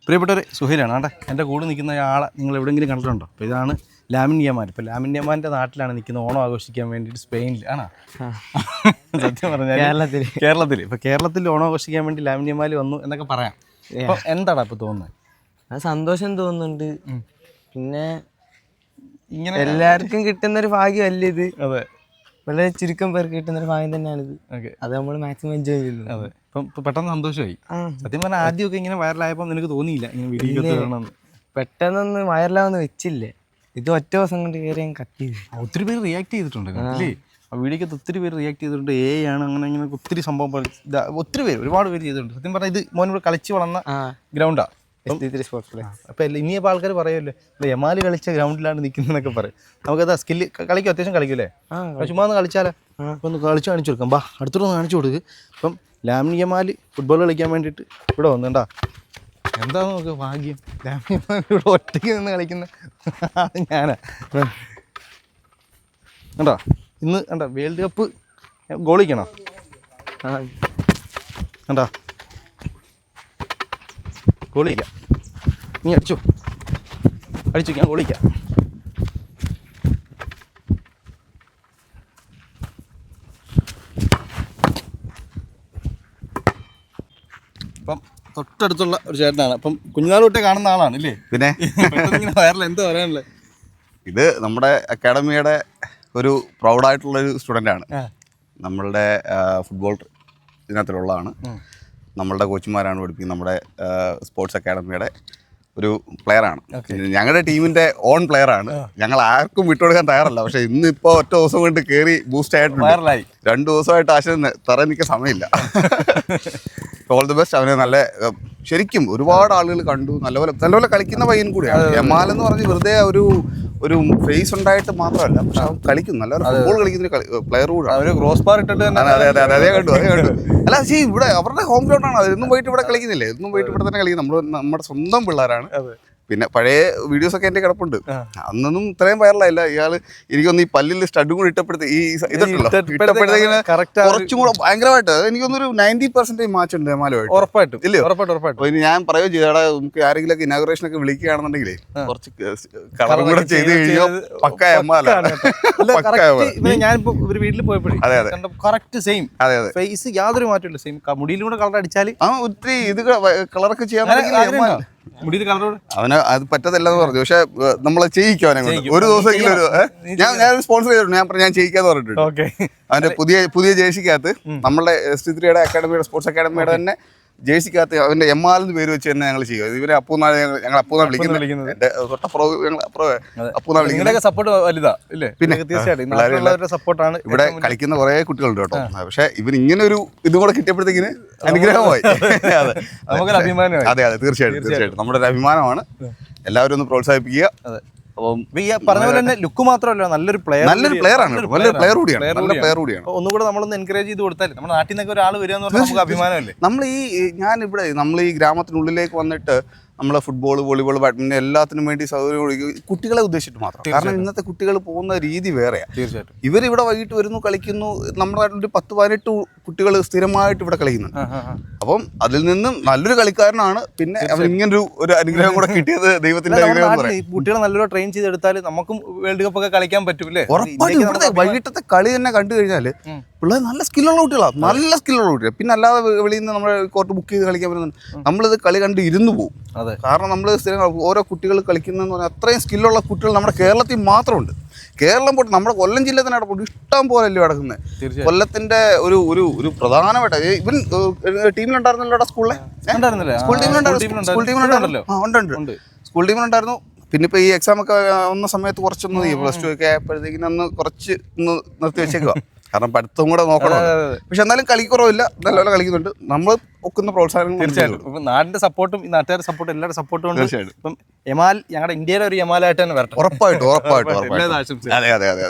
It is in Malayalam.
പ്രിയപ്പെട്ടവർ സുഹൈലാണ് ആണ്ടെ എൻ്റെ കൂടെ നിൽക്കുന്ന ആളെ നിങ്ങൾ എവിടെയെങ്കിലും കണ്ടിട്ടുണ്ടോ? അപ്പോൾ ഇതാണ് ലാമിൻ യമാൽ. ഇപ്പോൾ ലാമിൻ യമാൻ്റെ നാട്ടിലാണ് നിൽക്കുന്നത്, ഓണം ആഘോഷിക്കാൻ വേണ്ടിയിട്ട് സ്പെയിനിൽ ആണോ? സത്യം പറഞ്ഞാൽ കേരളത്തിൽ ഇപ്പോൾ കേരളത്തിൽ ഓണം ആഘോഷിക്കാൻ വേണ്ടി ലാമിൻ യമാൽ വന്നു എന്നൊക്കെ പറയാം. അപ്പോൾ എന്താണ് ഇപ്പോൾ തോന്നുന്നത്? സന്തോഷം തോന്നുന്നുണ്ട്. പിന്നെ ഇങ്ങനെ എല്ലാവർക്കും കിട്ടുന്നൊരു ഭാഗ്യമല്ലേ ഇത്? അതെ, വളരെ ചുരുക്കം പേർക്ക് കിട്ടുന്നൊരു ഭാഗ്യം തന്നെയാണിത്. ഓക്കെ, അത് നമ്മൾ മാക്സിമം എൻജോയ് ചെയ്യുന്നു. അതെ, ഇപ്പം പെട്ടെന്ന് സന്തോഷമായി. സത്യം പറഞ്ഞാൽ ആദ്യമൊക്കെ ഇങ്ങനെ വൈറലായപ്പോൾ നിനക്ക് തോന്നിയില്ല ഇങ്ങനെ വീഡിയോ കാണണമെന്ന്? പെട്ടെന്നൊന്ന് വൈറലാവെന്ന് വെച്ചില്ലേ, ഇത് ഒറ്റ ദിവസം കൊണ്ട് കയറി ഞാൻ കട്ട് ചെയ്തു. ഒത്തിരി പേര് റിയാക്ട് ചെയ്തിട്ടുണ്ട് അല്ലേ? ആ വീഡിയോക്കകത്ത് ഒത്തിരി പേര് റിയാക്ട് ചെയ്തിട്ടുണ്ട്. ആണ് അങ്ങനെ ഇങ്ങനെ ഒത്തിരി സംഭവം ഒത്തിരി പേര് ഒരുപാട് പേര് ചെയ്തിട്ടുണ്ട്. സത്യം പറഞ്ഞാൽ ഇത് മോനോട് കളിച്ച് വളർന്ന ഗ്രൗണ്ടാണ്. അപ്പോൾ ഇനിയിപ്പോൾ ആൾക്കാർ പറയുമല്ലോ യമാൽ കളിച്ച ഗ്രൗണ്ടിലാണ് നിൽക്കുന്നതെന്നൊക്കെ പറയും. നമുക്കത് സ്കില്ല് കളിക്കും, അത്യാവശ്യം കളിക്കൂലേ? ചുമ്മാ ഒന്ന് കളിച്ചാലോ, അപ്പോൾ ഒന്ന് കളിച്ച് കാണിച്ചു കൊടുക്കാം. ബാ അടുത്തൊന്ന് കാണിച്ചു കൊടുക്കുക. ഇപ്പം ലാമിൻ യമാൽ ഫുട്ബോൾ കളിക്കാൻ വേണ്ടിയിട്ട് ഇവിടെ വന്നുണ്ടാ. എന്താ നമുക്ക് ഭാഗ്യം, ലാമിൻ യമാൽ ഇവിടെ ഒറ്റയ്ക്ക് നിന്ന് കളിക്കുന്ന ഞാനാ. കണ്ടോ ഇന്ന് കണ്ടോ വേൾഡ് കപ്പ് ഗോളിക്കണോ? കണ്ടോ ഗോളിക്കാം, നീ അടിച്ചു ഞാൻ ഗോളിക്കാം. അപ്പം തൊട്ടടുത്തുള്ള ഒരു ചേട്ടനാണ്. അപ്പം കുഞ്ഞുനാൾ തൊട്ടേ കാണുന്ന ആളാണ് ഇല്ലേ? പിന്നെ വയറിൽ എന്താ പറയാനുള്ളത്? ഇത് നമ്മുടെ അക്കാഡമിയുടെ ഒരു പ്രൗഡായിട്ടുള്ളൊരു സ്റ്റുഡൻ്റാണ്. നമ്മളുടെ ഫുട്ബോൾ ഇതിനകത്തുള്ളതാണ്. നമ്മളുടെ കോച്ചുമാരാണ് പഠിപ്പിക്കുന്നത്. നമ്മുടെ സ്പോർട്സ് അക്കാഡമിയുടെ ഒരു പ്ലെയറാണ്. ഞങ്ങളുടെ ടീമിൻ്റെ ഓൺ പ്ലെയറാണ്. ഞങ്ങൾ ആർക്കും വിട്ടുകൊടുക്കാൻ തയ്യാറല്ല. പക്ഷേ ഇന്നിപ്പോൾ ഒറ്റ ദിവസം കൊണ്ട് കയറി ബൂസ്റ്റ് ആയിട്ടുണ്ട്. 2 ദിവസമായിട്ട് ആശയം തറ നിൽക്കാൻ സമയമില്ല. All the best. അവന് നല്ല ശരിക്കും ഒരുപാട് ആളുകൾ കണ്ടു. നല്ലപോലെ കളിക്കുന്ന പയ്യൻ കൂടിയാണ്. യമാൽ എന്ന് പറഞ്ഞ് വെറുതെ ഒരു ഫേസ് ഉണ്ടായിട്ട് മാത്രമല്ല, പക്ഷെ അവൻ കളിക്കും, നല്ല ഫുട്ബോൾ കളിക്കുന്ന പ്ലെയർ കൂടെ. ക്രോസ് ബാർ ഇട്ടിട്ട് അതേ കണ്ടു. അല്ല പക്ഷേ ഇവിടെ അവരുടെ ഹോം ഗ്രൗണ്ടാണ്. അതൊന്നും പോയിട്ട് ഇവിടെ കളിക്കുന്നില്ലേ? എന്നും പോയിട്ട് ഇവിടെ തന്നെ കളിക്കുന്നത്. നമ്മുടെ സ്വന്തം പിള്ളേരാണ്. പിന്നെ പഴയ വീഡിയോസൊക്കെ എൻ്റെ കിടപ്പുണ്ട്. അന്നൊന്നും ഇത്രയും വൈറലായില്ല. ഇയാള് എനിക്കൊന്ന് ഈ പല്ലിൽ സ്റ്റഡും കൂടി ഇട്ടപ്പെടുത്തി ഈ ഇട്ടപ്പോഴത്തേക്കിന് കുറച്ചും കൂടെ ഭയങ്കരമായിട്ട് എനിക്കൊന്നൊരു 90% മാച്ച് ഉണ്ട് യമാലുമായിട്ട്. ഉറപ്പായിട്ടും ഇല്ലയോ? ഉറപ്പായിട്ടും. ഇനി ഞാൻ പറയുകയും ചെയ്തടാ, നമുക്ക് ആരെങ്കിലും ഇനാഗുറേഷൻ ഒക്കെ വിളിക്കുകയാണെന്നുണ്ടെങ്കിലേ കുറച്ച് കളറും കൂടെ ചെയ്ത് കഴിഞ്ഞാൽ പക്ക യമാലാണ്. ഞാനിപ്പോ ഒരു വീട്ടിൽ പോയപ്പോഴേ കറക്റ്റ് സെയിം. അതെ അതെ, ഫേസ് യാതൊരു മാറ്റമില്ല. സെയിം മുടിയിലും കൂടെ കളർ അടിച്ചാൽ ഒത്തിരി ഇത് കളറൊക്കെ ചെയ്യാൻ മുടിയിൽ കളറോട് അവന് അത് പറ്റത്തില്ലെന്ന് പറഞ്ഞു. പക്ഷെ നമ്മളെ ചെയ്യിക്കും അവനെ കൊണ്ട്. ഒരു ദിവസമെങ്കിലും ഞാൻ സ്പോൺസർ ചെയ്തിട്ടുണ്ട്. ഞാൻ ചെയ്യിക്കാന്ന് പറഞ്ഞിട്ടുണ്ട്. അവന്റെ പുതിയ ജേഴ്സിക്കകത്ത് നമ്മളുടെ S3 അക്കാഡമിയുടെ സ്പോർട്സ് അക്കാഡമിയുടെ തന്നെ ജേഴ്സിക്കകത്ത് അവന്റെ യമാൽ എന്ന് പേര് വെച്ച് തന്നെ ഞങ്ങൾ ചെയ്യും. ഇവരെ അപ്പൂന്നാണ് ഞങ്ങൾ അപ്പൂന്നാണ് വിളിക്കുന്നത്. എന്റെ അപ്പൂന്നാ വിളിക്കുന്നത്. സപ്പോർട്ട് വലുതാ ഇല്ലേ? പിന്നെ തീർച്ചയായിട്ടും സപ്പോർട്ടാണ്. ഇവിടെ കളിക്കുന്ന കുറെ കുട്ടികളുണ്ട് കേട്ടോ. പക്ഷെ ഇവന് ഇങ്ങനെ ഒരു ഇതും കൂടെ കിട്ടിയപ്പോഴത്തേക്കിന് അനുഗ്രഹമായി. അതെ അതെ, തീർച്ചയായിട്ടും നമ്മുടെ ഒരു അഭിമാനമാണ്. എല്ലാവരും ഒന്ന് പ്രോത്സാഹിപ്പിക്കുക. അപ്പം പറഞ്ഞ പോലെ തന്നെ ലുക്ക് മാത്രമല്ല, നല്ലൊരു പ്ലെയർ കൂടിയാണ്. ഒന്നുകൂടെ നമ്മളൊന്ന് എൻകറേജ് ചെയ്ത് കൊടുത്താൽ നമ്മുടെ നാട്ടിൽ നിന്നൊക്കെ ഒരാൾ വരിക എന്ന് പറഞ്ഞാൽ നമുക്ക് അഭിമാനമല്ലേ? നമ്മൾ ഈ ഗ്രാമത്തിനുള്ളിലേക്ക് വന്നിട്ട് നമ്മളെ ഫുട്ബോൾ, വോളിബോൾ, ബാഡ്മിൻ്റൺ എല്ലാത്തിനും വേണ്ടി സൗകര്യം കുട്ടികളെ ഉദ്ദേശിച്ചിട്ട് മാത്രം. കാരണം ഇന്നത്തെ കുട്ടികൾ പോകുന്ന രീതി വേറെയാണ്. തീർച്ചയായിട്ടും. ഇവരിവിടെ വൈകിട്ട് വരുന്നു, കളിക്കുന്നു. നമ്മുടെ നാട്ടിൽ 10-18 കുട്ടികൾ സ്ഥിരമായിട്ട് ഇവിടെ കളിക്കുന്നുണ്ട്. അപ്പം അതിൽ നിന്നും നല്ലൊരു കളിക്കാരനാണ്. പിന്നെ അവൻ ഇങ്ങനൊരു അനുഗ്രഹം കൂടെ കിട്ടിയത് ദൈവത്തിന്റെ അനുഗ്രഹം. കുട്ടികളെ നല്ലൊരു ട്രെയിൻ ചെയ്തെടുത്താൽ നമുക്കും വേൾഡ് കപ്പ് ഒക്കെ കളിക്കാൻ പറ്റുമല്ലേ? ഉറപ്പായിട്ടും. ഇവിടുത്തെ വൈകിട്ടത്തെ കളി തന്നെ കണ്ടു കഴിഞ്ഞാൽ പിള്ളേർ നല്ല സ്കില്ലുള്ള കുട്ടികളാണ്. പിന്നെ അല്ലാതെ വെളിയിൽ നിന്ന് നമ്മൾ കോർട്ട് ബുക്ക് ചെയ്ത് കളിക്കാൻ പറ്റുന്നുണ്ട്. നമ്മളിത് കളി കണ്ട് ഇരുന്ന് പോകും. കാരണം നമ്മൾ സ്ഥിരം ഓരോ കുട്ടികൾ കളിക്കുന്നതെന്ന് പറഞ്ഞാൽ അത്രയും സ്കില്ലുള്ള കുട്ടികൾ നമ്മുടെ കേരളത്തിൽ മാത്രമുണ്ട്. കേരളം പോട്ട് നമ്മുടെ കൊല്ലം ജില്ല തന്നെ നടക്കും. ഇഷ്ടം പോലെ അല്ലേ കിടക്കുന്നത്. കൊല്ലത്തിന്റെ ഒരു പ്രധാനമായിട്ട് ഇവൻ ടീമിലുണ്ടായിരുന്നല്ലോ സ്കൂളിലെ. സ്കൂൾ ടീമിലുണ്ടായിരുന്നു. പിന്നെ ഇപ്പോൾ ഈ എക്സാം ഒക്കെ വന്ന സമയത്ത് കുറച്ചൊന്ന് +2 ഒക്കെ ആയപ്പോഴത്തേക്കിനൊന്ന് കുറച്ച് നിർത്തി വെച്ചേക്കുക. കാരണം പഠിത്തം കൂടെ നോക്കണം. പക്ഷെ എന്നാലും കളിക്കുറവില്ല, നല്ലപോലെ കളിക്കുന്നുണ്ട്. നമ്മൾ ഒക്കുന്ന പ്രോത്സാഹനം. തീർച്ചയായിട്ടും നാടിന്റെ സപ്പോർട്ടും നാട്ടുകാരുടെ സപ്പോർട്ടും എല്ലാവരുടെ സപ്പോർട്ടും ഉണ്ട്. ഇപ്പം യമാൽ ഞങ്ങളുടെ ഇന്ത്യയിലെ ഒരു യമാലായിട്ട് തന്നെ വരട്ടെ. ഉറപ്പായിട്ടും. അതെ.